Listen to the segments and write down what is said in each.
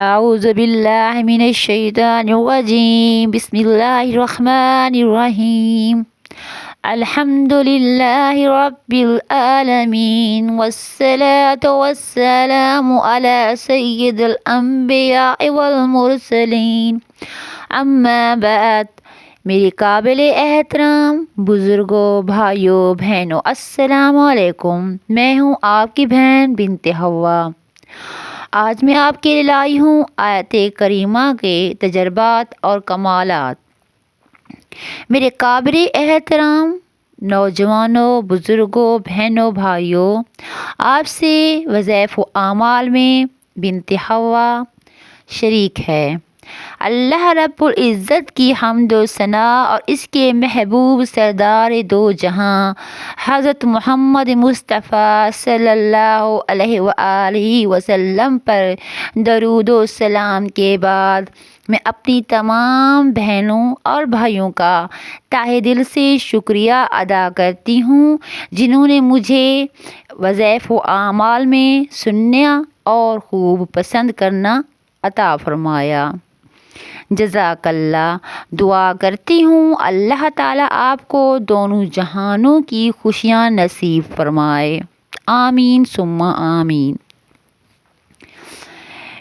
أعوذ بالله من الشيطان الرجيم بسم الله الرحمن الرحيم الحمد لله رب العالمين والصلاة والسلام على سيد الأنبياء والمرسلين اما بعد میری قابل احترام بزرگوں، بھائیوں، بہنوں، السلام علیکم۔ میں ہوں آپ کی بہن بنت حوا۔ آج میں آپ کے لیے لائی ہوں آیت کریمہ کے تجربات اور کمالات۔ میرے قابل احترام نوجوانوں، بزرگوں، بہنوں، بھائیوں، آپ سے وظائف و اعمال میں بنت حوا شریک ہے۔ اللہ رب العزت کی حمد و ثنا اور اس کے محبوب سردار دو جہاں حضرت محمد مصطفیٰ صلی اللہ علیہ وآلہ وسلم پر درود و سلام کے بعد میں اپنی تمام بہنوں اور بھائیوں کا تہہ دل سے شکریہ ادا کرتی ہوں، جنہوں نے مجھے وظائف و اعمال میں سننا اور خوب پسند کرنا عطا فرمایا۔ جزاک اللہ۔ دعا کرتی ہوں اللہ تعالیٰ آپ کو دونوں جہانوں کی خوشیاں نصیب فرمائے، آمین ثم آمین۔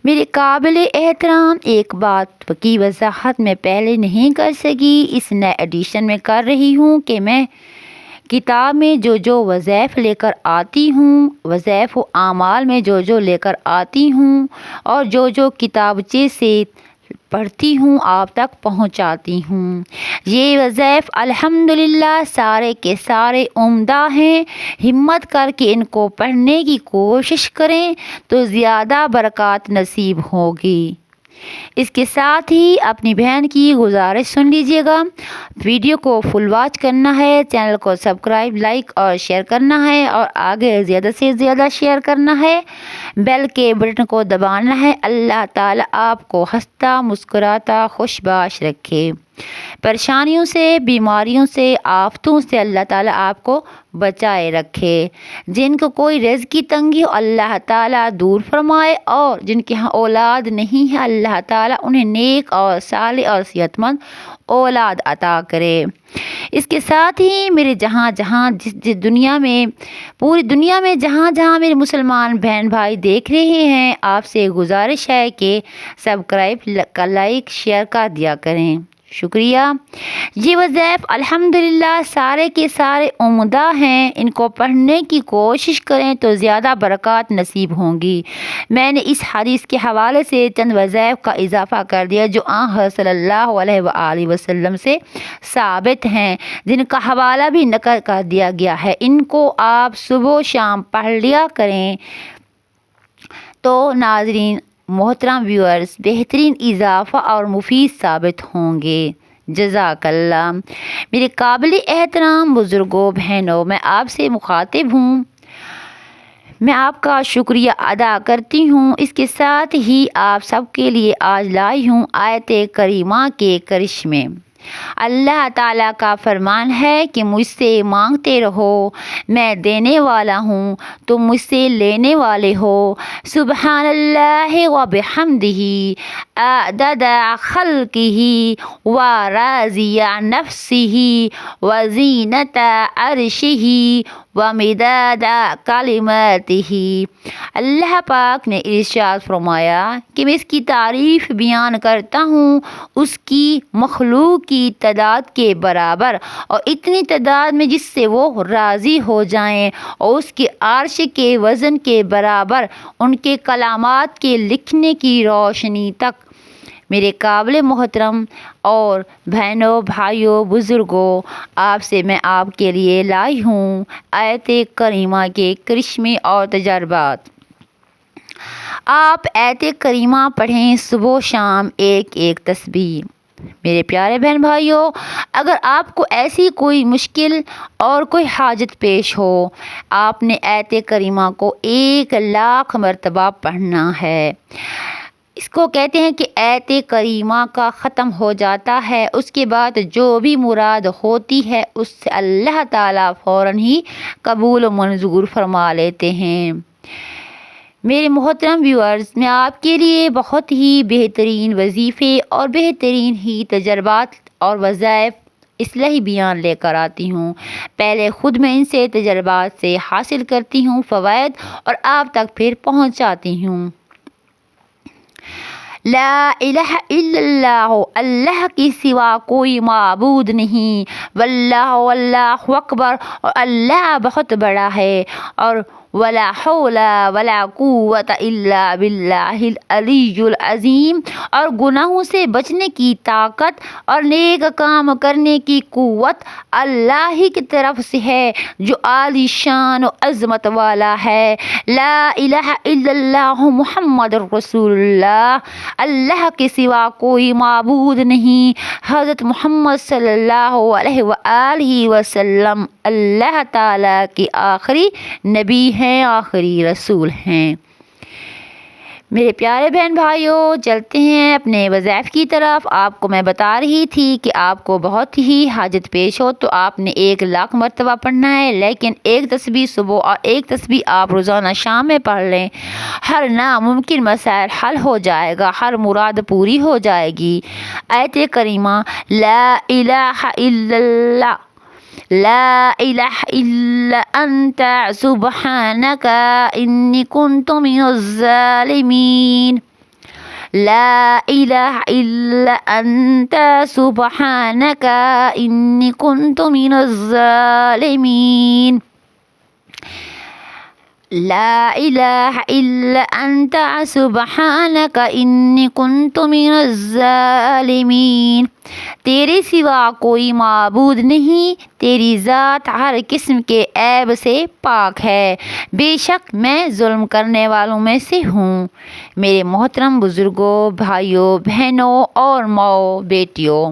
میرے قابل احترام ایک بات کی وضاحت میں پہلے نہیں کر سکی، اس نئے ایڈیشن میں کر رہی ہوں کہ میں کتاب میں جو وظائف لے کر آتی ہوں، وظائف و اعمال میں جو لے کر آتی ہوں اور جو کتابچے سے پڑھتی ہوں آپ تک پہنچاتی ہوں، یہ وظائف الحمدللہ سارے کے سارے عمدہ ہیں۔ ہمت کر کے ان کو پڑھنے کی کوشش کریں تو زیادہ برکات نصیب ہوگی۔ اس کے ساتھ ہی اپنی بہن کی گزارش سن لیجیے گا، ویڈیو کو فل واچ کرنا ہے، چینل کو سبسکرائب، لائک اور شیئر کرنا ہے اور آگے زیادہ سے زیادہ شیئر کرنا ہے، بیل کے بٹن کو دبانا ہے۔ اللہ تعالیٰ آپ کو ہنستا مسکراتا خوش باش رکھے، پریشانیوں سے، بیماریوں سے، آفتوں سے اللہ تعالیٰ آپ کو بچائے رکھے۔ جن کو کوئی رزق کی تنگی ہو اللہ تعالیٰ دور فرمائے، اور جن کے ہاں اولاد نہیں ہے اللہ تعالیٰ انہیں نیک اور صالح اور صحت مند اولاد عطا کرے۔ اس کے ساتھ ہی میرے جس دنیا میں، پوری دنیا میں جہاں میرے مسلمان بہن بھائی دیکھ رہے ہیں، آپ سے گزارش ہے کہ سبسکرائب، لائک، شیئر کر دیا کریں، شکریہ۔ یہ وظائف الحمدللہ سارے کے سارے عمدہ ہیں، ان کو پڑھنے کی کوشش کریں تو زیادہ برکات نصیب ہوں گی۔ میں نے اس حدیث کے حوالے سے چند وظائف کا اضافہ کر دیا جو حضرت صلی اللہ علیہ وآلہ وسلم سے ثابت ہیں، جن کا حوالہ بھی نقل کر دیا گیا ہے۔ ان کو آپ صبح و شام پڑھ لیا کریں تو ناظرین محترم ویورز بہترین اضافہ اور مفید ثابت ہوں گے۔ جزاک اللہ۔ میرے قابل احترام بزرگوں، بہنوں، میں آپ سے مخاطب ہوں، میں آپ کا شکریہ ادا کرتی ہوں۔ اس کے ساتھ ہی آپ سب کے لیے آج لائی ہوں آیت کریمہ کے کرشمے۔ اللہ تعالیٰ کا فرمان ہے کہ مجھ سے مانگتے رہو، میں دینے والا ہوں، تم مجھ سے لینے والے ہو۔ سبحان اللہ و بحمدہ عدد خلقہ و رضی نفسہ و زینت عرشہ و مداد کلماتہ۔ اللہ پاک نے ارشاد فرمایا کہ میں اس کی تعریف بیان کرتا ہوں اس کی مخلوق کی تعداد کے برابر، اور اتنی تعداد میں جس سے وہ راضی ہو جائیں، اور اس کے عرش کے وزن کے برابر ان کے کلمات کے لکھنے کی روشنی تک۔ میرے قابل محترم اور بہنوں، بھائیوں، بزرگوں، آپ سے میں آپ کے لیے لائی ہوں آیت کریمہ کے کرشمے اور تجربات۔ آپ آیت کریمہ پڑھیں صبح و شام ایک تسبیح۔ میرے پیارے بہن بھائیوں، اگر آپ کو ایسی کوئی مشکل اور کوئی حاجت پیش ہو، آپ نے آیت کریمہ کو 1,00,000 مرتبہ پڑھنا ہے۔ اس کو کہتے ہیں کہ آیت کریمہ کا ختم ہو جاتا ہے، اس کے بعد جو بھی مراد ہوتی ہے اس سے اللہ تعالیٰ فوراً ہی قبول و منظور فرما لیتے ہیں۔ میرے محترم ویورز، میں آپ کے لیے بہت ہی بہترین وظیفے اور بہترین ہی تجربات اور وظائف اصلاحی بیان لے کر آتی ہوں۔ پہلے خود میں ان سے تجربات سے حاصل کرتی ہوں فوائد اور آپ تک پھر پہنچاتی ہوں۔ لا الہ الا اللہ، اللہ کے سوا کوئی معبود نہیں، واللہ اکبر، اور اللہ بہت بڑا ہے، اور ولا حول ولا قوت الا باللہ العلی العظیم، اور گناہوں سے بچنے کی طاقت اور نیک کام کرنے کی قوت اللہ ہی کی طرف سے ہے جو عالی شان و عظمت والا ہے۔ لا الہ الا اللہ محمد رسول اللہ، اللہ کے سوا کوئی معبود نہیں، حضرت محمد صلی اللہ علیہ وآلہ وسلم اللہ تعالیٰ کے آخری نبی ہیں، آخری رسول ہیں۔ میرے پیارے بہن بھائیوں، چلتے ہیں اپنے وظائف کی طرف۔ آپ کو میں بتا رہی تھی کہ آپ کو بہت ہی حاجت پیش ہو تو آپ نے 1,00,000 مرتبہ پڑھنا ہے، لیکن ایک تسبیح صبح اور ایک تسبیح آپ روزانہ شام میں پڑھ لیں، ہر ناممکن مسائل حل ہو جائے گا، ہر مراد پوری ہو جائے گی۔ آیت کریمہ لا الہ الا اللہ، لا الہ الا انت سبحانک انی کنت من الظالمین، لا الہ الا انت سبحانک انی کنت من الظالمین، لا الہ الا انت سبحانک انی کنت من الظالمین۔ تیرے سوا کوئی معبود نہیں، تیری ذات ہر قسم کے عیب سے پاک ہے، بے شک میں ظلم کرنے والوں میں سے ہوں۔ میرے محترم بزرگوں، بھائیوں، بہنوں اور ماؤں، بیٹیوں،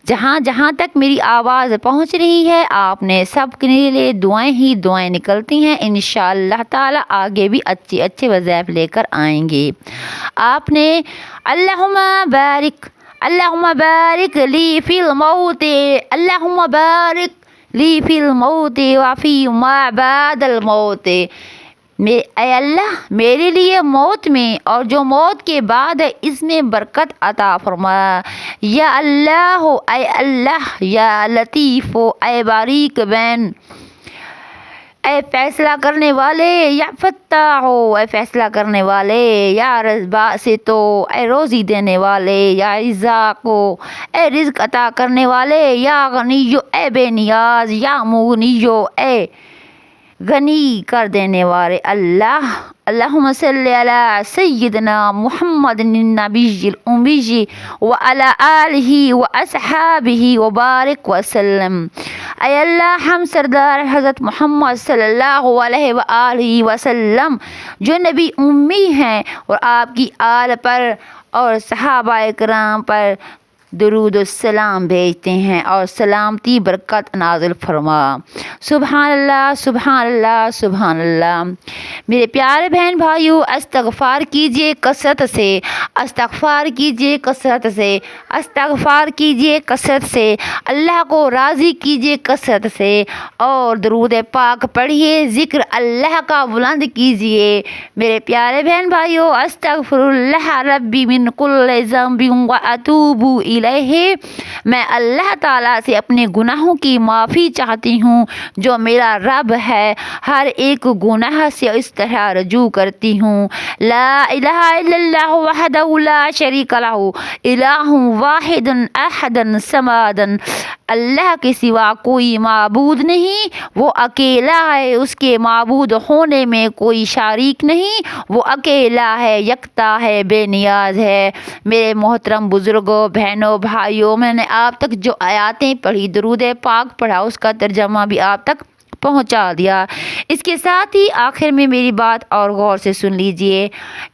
جہاں جہاں تک میری آواز پہنچ رہی ہے، آپ نے سب کے لیے دعائیں ہی دعائیں نکلتی ہیں۔ انشاءاللہ تعالی آگے بھی اچھے اچھے وظائف لے کر آئیں گے۔ آپ نے اللہم بارک لی فی الموت، اللہم بارک لی فی الموت وفی ما بعد الموت، اے اللہ میرے لیے موت میں اور جو موت کے بعد ہے اس میں برکت عطا فرما۔ یا اللہ، اے اللہ، یا لطیف، اے باریک بین، اے فیصلہ کرنے والے، یا فتاح ہو، اے فیصلہ کرنے والے، یا باسط ہو، اے روزی دینے والے، یا رزاق ہو، اے رزق عطا کرنے والے، یا غنی، اے بے نیاز، یا مغنی، اے غنی کر دینے والے اللہ۔ اللہم صلی علی سیدنا محمد النبی الامی وعلی آلہ واصحابہ وبارک وسلم۔ اے اللہ، ہم سردار حضرت محمد صلی اللہ علیہ وآلہ وسلم جو نبی امی ہیں اور آپ کی آل پر اور صحابہ کرام پر درود السلام بھیجتے ہیں اور سلامتی برکت نازل فرما۔ سبحان اللہ، سبحان اللہ، سبحان اللہ۔ میرے پیارے بہن بھائیوں، استغفار کیجئے کثرت سے، استغفار کیجئے کثرت سے، استغفار کیجئے کثرت سے، اللہ کو راضی کیجئے کثرت سے، اور درود پاک پڑھیے، ذکر اللہ کا بلند کیجئے۔ میرے پیارے بہن بھائیوں، استغفر اللہ ربی من کل ذنب واتوب الیہ، میں اللہ تعالیٰ سے اپنے گناہوں کی معافی چاہتی ہوں جو میرا رب ہے، ہر ایک گناہ سے اس طرح رجوع کرتی ہوں۔ لا الہ الا اللہ وحدہ لا شریک لہ الہ واحد احد صمد، اللہ کے سوا کوئی معبود نہیں، وہ اکیلا ہے، اس کے معبود ہونے میں کوئی شریک نہیں، وہ اکیلا ہے، یکتا ہے، بے نیاز ہے۔ میرے محترم بزرگوں، بہنوں، بھائیوں، میں نے آپ تک جو آیاتیں پڑھی، درود پاک پڑھا، اس کا ترجمہ بھی آپ تک پہنچا دیا۔ اس کے ساتھ ہی آخر میں میری بات اور غور سے سن لیجئے۔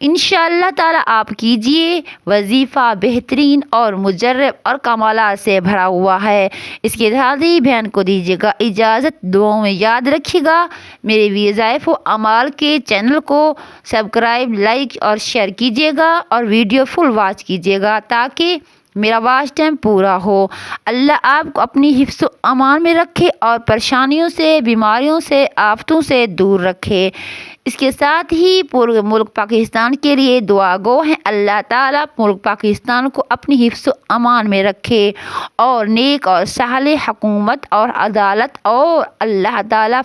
انشاءاللہ تعالی آپ کیجئے، وظیفہ بہترین اور مجرب اور کمالات سے بھرا ہوا ہے۔ اس کے ساتھ ہی بہن کو دیجیے گا اجازت، دعاؤں میں یاد رکھیے گا۔ میرے وظائف و اعمال کے چینل کو سبسکرائب، لائک اور شیئر کیجیے گا، اور ویڈیو فل واچ کیجیے گا تاکہ میرا واچ ٹائم پورا ہو۔ اللہ آپ کو اپنی حفظ و امان میں رکھے اور پریشانیوں سے، بیماریوں سے، آفتوں سے دور رکھے۔ اس کے ساتھ ہی پورے ملک پاکستان کے لیے دعا گو ہیں، اللہ تعالیٰ ملک پاکستان کو اپنی حفظ و امان میں رکھے اور نیک اور صالح حکومت اور عدالت اور اللہ تعالیٰ